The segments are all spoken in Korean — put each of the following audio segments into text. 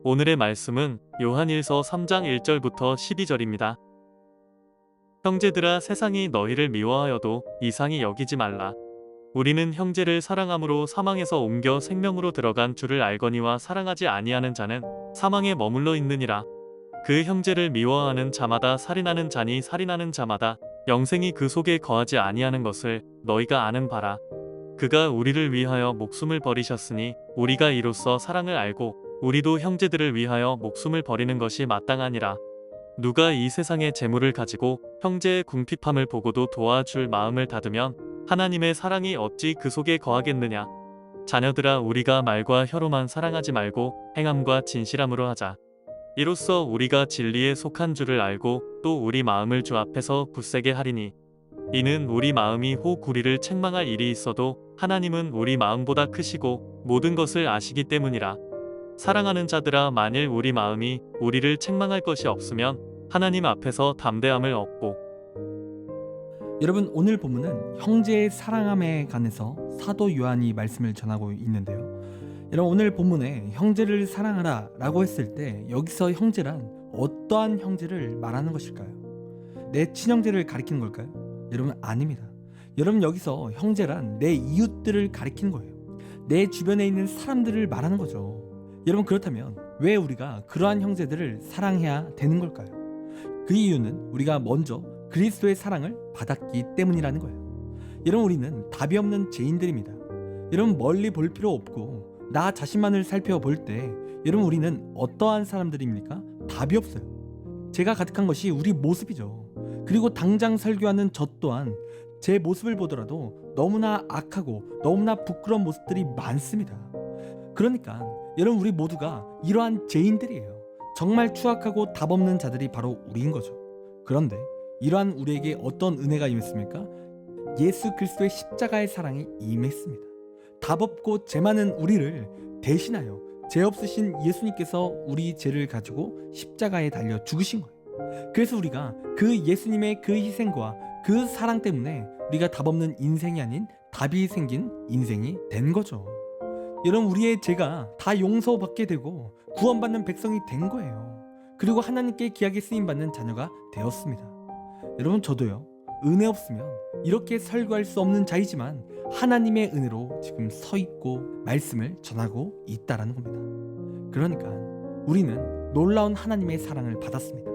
오늘의 말씀은 요한일서 3장 1절부터 12절입니다. 형제들아, 세상이 너희를 미워하여도 이상히 여기지 말라. 우리는 형제를 사랑함으로 사망에서 옮겨 생명으로 들어간 줄을 알거니와 사랑하지 아니하는 자는 사망에 머물러 있느니라. 그 형제를 미워하는 자마다 살인하는 자니 살인하는 자마다 영생이 그 속에 거하지 아니하는 것을 너희가 아는 바라. 그가 우리를 위하여 목숨을 버리셨으니 우리가 이로써 사랑을 알고 우리도 형제들을 위하여 목숨을 버리는 것이 마땅하니라. 누가 이 세상의 재물을 가지고 형제의 궁핍함을 보고도 도와줄 마음을 닫으면 하나님의 사랑이 어찌 그 속에 거하겠느냐. 자녀들아, 우리가 말과 혀로만 사랑하지 말고 행함과 진실함으로 하자. 이로써 우리가 진리에 속한 줄을 알고 또 우리 마음을 주 앞에서 굳세게 하리니, 이는 우리 마음이 혹 우리를 책망할 일이 있어도 하나님은 우리 마음보다 크시고 모든 것을 아시기 때문이라. 사랑하는 자들아, 만일 우리 마음이 우리를 책망할 것이 없으면 하나님 앞에서 담대함을 얻고. 여러분, 오늘 본문은 형제의 사랑함에 관해서 사도 요한이 말씀을 전하고 있는데요. 여러분, 오늘 본문에 형제를 사랑하라 라고 했을 때 여기서 형제란 어떠한 형제를 말하는 것일까요? 내 친형제를 가리키는 걸까요? 여러분, 아닙니다. 여러분, 여기서 형제란 내 이웃들을 가리키는 거예요. 내 주변에 있는 사람들을 말하는 거죠. 여러분, 그렇다면 왜 우리가 그러한 형제들을 사랑해야 되는 걸까요? 그 이유는 우리가 먼저 그리스도의 사랑을 받았기 때문이라는 거예요. 여러분, 우리는 답이 없는 죄인들입니다. 여러분, 멀리 볼 필요 없고 나 자신만을 살펴볼 때 여러분, 우리는 어떠한 사람들입니까? 답이 없어요. 죄가 가득한 것이 우리 모습이죠. 그리고 당장 설교하는 저 또한 제 모습을 보더라도 너무나 악하고 너무나 부끄러운 모습들이 많습니다. 그러니까 여러분, 우리 모두가 이러한 죄인들이에요. 정말 추악하고 답 없는 자들이 바로 우리인 거죠. 그런데 이러한 우리에게 어떤 은혜가 임했습니까? 예수 그리스도의 십자가의 사랑이 임했습니다. 답 없고 죄 많은 우리를 대신하여 죄 없으신 예수님께서 우리 죄를 가지고 십자가에 달려 죽으신 거예요. 그래서 우리가 그 예수님의 그 희생과 그 사랑 때문에 우리가 답 없는 인생이 아닌 답이 생긴 인생이 된 거죠. 여러분, 우리의 죄가 다 용서받게 되고 구원받는 백성이 된 거예요. 그리고 하나님께 귀하게 쓰임받는 자녀가 되었습니다. 여러분, 저도요, 은혜 없으면 이렇게 설교할 수 없는 자이지만 하나님의 은혜로 지금 서 있고 말씀을 전하고 있다라는 겁니다. 그러니까 우리는 놀라운 하나님의 사랑을 받았습니다.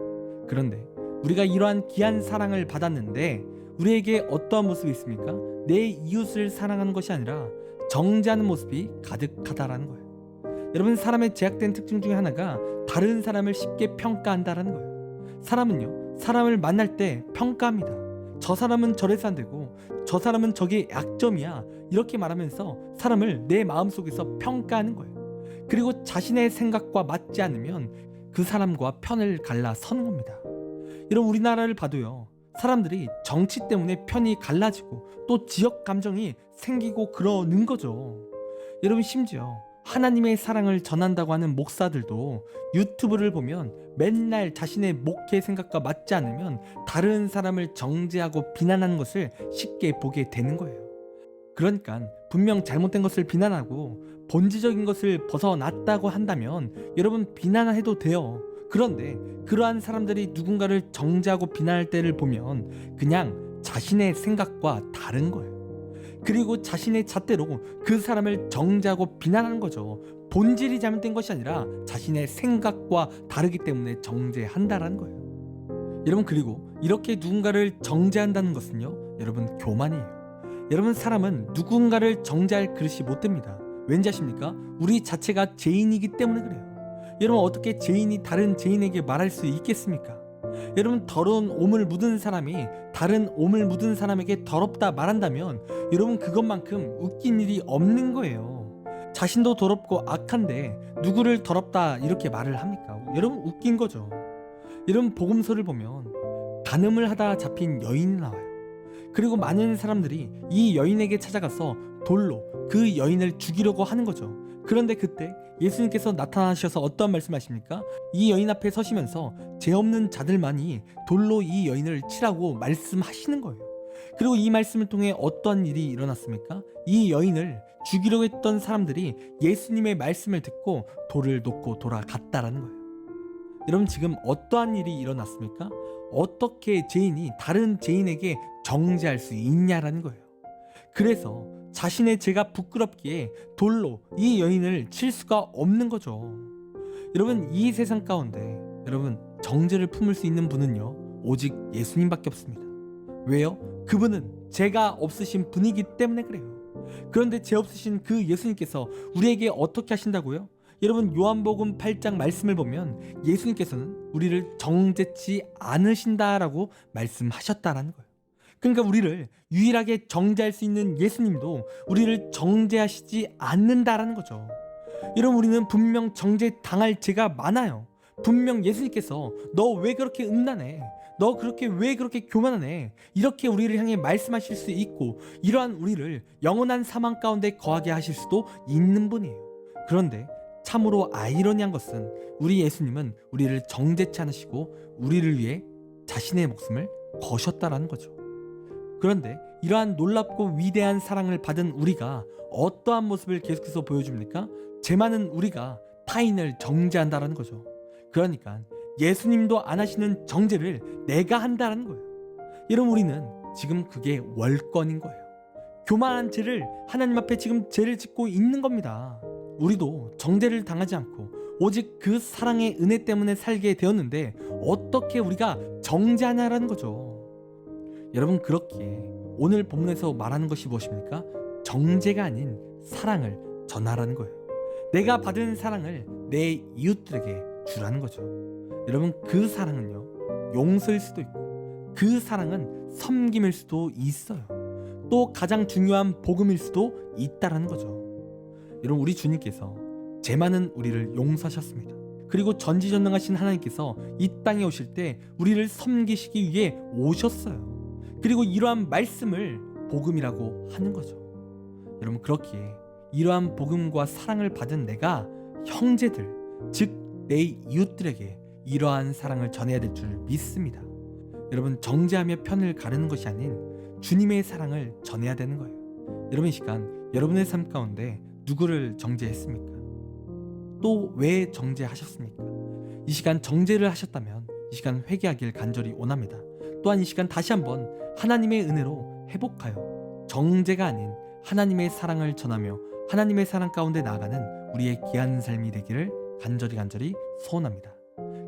그런데 우리가 이러한 귀한 사랑을 받았는데 우리에게 어떠한 모습이 있습니까? 내 이웃을 사랑하는 것이 아니라 정죄하는 모습이 가득하다라는 거예요. 여러분, 사람의 제약된 특징 중에 하나가 다른 사람을 쉽게 평가한다라는 거예요. 사람은요, 사람을 만날 때 평가합니다. 저 사람은 저래서 안 되고 저 사람은 저게 약점이야, 이렇게 말하면서 사람을 내 마음속에서 평가하는 거예요. 그리고 자신의 생각과 맞지 않으면 그 사람과 편을 갈라 서는 겁니다. 이런 우리나라를 봐도요, 사람들이 정치 때문에 편이 갈라지고 또 지역 감정이 생기고 그러는 거죠. 여러분, 심지어 하나님의 사랑을 전한다고 하는 목사들도 유튜브를 보면 맨날 자신의 목회 생각과 맞지 않으면 다른 사람을 정죄하고 비난하는 것을 쉽게 보게 되는 거예요. 그러니까 분명 잘못된 것을 비난하고 본질적인 것을 벗어났다고 한다면 여러분, 비난해도 돼요. 그런데 그러한 사람들이 누군가를 정죄하고 비난할 때를 보면 그냥 자신의 생각과 다른 거예요. 그리고 자신의 잣대로 그 사람을 정죄하고 비난하는 거죠. 본질이 잘못된 것이 아니라 자신의 생각과 다르기 때문에 정죄한다라는 거예요. 여러분, 그리고 이렇게 누군가를 정죄한다는 것은요, 여러분, 교만이에요. 여러분, 사람은 누군가를 정죄할 그릇이 못 됩니다. 왠지 아십니까? 우리 자체가 죄인이기 때문에 그래요. 여러분, 어떻게 죄인이 다른 죄인에게 말할 수 있겠습니까? 여러분, 더러운 오물 묻은 사람이 다른 오물 묻은 사람에게 더럽다 말한다면 여러분, 그것만큼 웃긴 일이 없는 거예요. 자신도 더럽고 악한데 누구를 더럽다 이렇게 말을 합니까? 여러분, 웃긴 거죠. 여러분, 복음서를 보면 간음을 하다 잡힌 여인이 나와요. 그리고 많은 사람들이 이 여인에게 찾아가서 돌로 그 여인을 죽이려고 하는 거죠. 그런데 그때 예수님께서 나타나셔서 어떤 말씀하십니까? 이 여인 앞에 서시면서 죄 없는 자들만이 돌로 이 여인을 치라고 말씀하시는 거예요. 그리고 이 말씀을 통해 어떠한 일이 일어났습니까? 이 여인을 죽이려고 했던 사람들이 예수님의 말씀을 듣고 돌을 놓고 돌아갔다라는 거예요. 여러분, 지금 어떠한 일이 일어났습니까? 어떻게 죄인이 다른 죄인에게 정죄할 수 있냐라는 거예요. 그래서 자신의 죄가 부끄럽기에 돌로 이 여인을 칠 수가 없는 거죠. 여러분, 이 세상 가운데 여러분 정죄를 품을 수 있는 분은요 오직 예수님밖에 없습니다. 왜요? 그분은 죄가 없으신 분이기 때문에 그래요. 그런데 죄 없으신 그 예수님께서 우리에게 어떻게 하신다고요? 여러분, 요한복음 8장 말씀을 보면 예수님께서는 우리를 정죄치 않으신다라고 말씀하셨다라는 거예요. 그러니까 우리를 유일하게 정죄할 수 있는 예수님도 우리를 정죄하시지 않는다라는 거죠. 여러분, 우리는 분명 정죄 당할 죄가 많아요. 분명 예수님께서 너 왜 그렇게 음란해? 너 왜 그렇게 교만하네? 이렇게 우리를 향해 말씀하실 수 있고, 이러한 우리를 영원한 사망 가운데 거하게 하실 수도 있는 분이에요. 그런데 참으로 아이러니한 것은 우리 예수님은 우리를 정죄치 않으시고 우리를 위해 자신의 목숨을 거셨다라는 거죠. 그런데 이러한 놀랍고 위대한 사랑을 받은 우리가 어떠한 모습을 계속해서 보여줍니까? 죄 많은 우리가 타인을 정죄한다라는 거죠. 그러니까 예수님도 안 하시는 정죄를 내가 한다라는 거예요. 여러분, 우리는 지금 그게 월권인 거예요. 교만한 죄를 하나님 앞에 지금 죄를 짓고 있는 겁니다. 우리도 정죄를 당하지 않고 오직 그 사랑의 은혜 때문에 살게 되었는데 어떻게 우리가 정죄하냐라는 거죠. 여러분, 그렇기에 오늘 본문에서 말하는 것이 무엇입니까? 정죄가 아닌 사랑을 전하라는 거예요. 내가 받은 사랑을 내 이웃들에게 주라는 거죠. 여러분, 그 사랑은요 용서일 수도 있고 그 사랑은 섬김일 수도 있어요. 또 가장 중요한 복음일 수도 있다라는 거죠. 여러분, 우리 주님께서 죄 많은 우리를 용서하셨습니다. 그리고 전지전능하신 하나님께서 이 땅에 오실 때 우리를 섬기시기 위해 오셨어요. 그리고 이러한 말씀을 복음이라고 하는 거죠. 여러분, 그렇기에 이러한 복음과 사랑을 받은 내가 형제들, 즉 내 이웃들에게 이러한 사랑을 전해야 될 줄 믿습니다. 여러분, 정죄하며 편을 가르는 것이 아닌 주님의 사랑을 전해야 되는 거예요. 여러분, 이 시간 여러분의 삶 가운데 누구를 정죄했습니까? 또 왜 정죄하셨습니까? 이 시간 정죄를 하셨다면 이 시간 회개하길 간절히 원합니다. 또한 이 시간 다시 한번 하나님의 은혜로 회복하여 정죄가 아닌 하나님의 사랑을 전하며 하나님의 사랑 가운데 나아가는 우리의 귀한 삶이 되기를 간절히 소원합니다.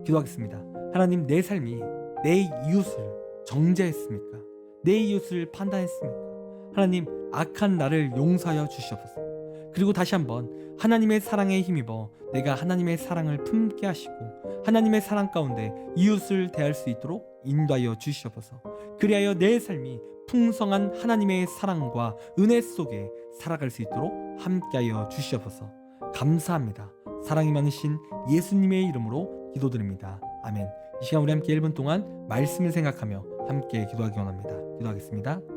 기도하겠습니다. 하나님, 내 삶이 내 이웃을 정죄했습니까? 내 이웃을 판단했습니까? 하나님, 악한 나를 용서하여 주시옵소서. 그리고 다시 한번 하나님의 사랑에 힘입어 내가 하나님의 사랑을 품게 하시고 하나님의 사랑 가운데 이웃을 대할 수 있도록 인도하여 주시옵소서. 그리하여 내 삶이 풍성한 하나님의 사랑과 은혜 속에 살아갈 수 있도록 함께하여 주시옵소서. 감사합니다. 사랑이 많으신 예수님의 이름으로 기도드립니다. 아멘. 이 시간 우리 함께 1분 동안 말씀을 생각하며 함께 기도하기 원합니다. 기도하겠습니다.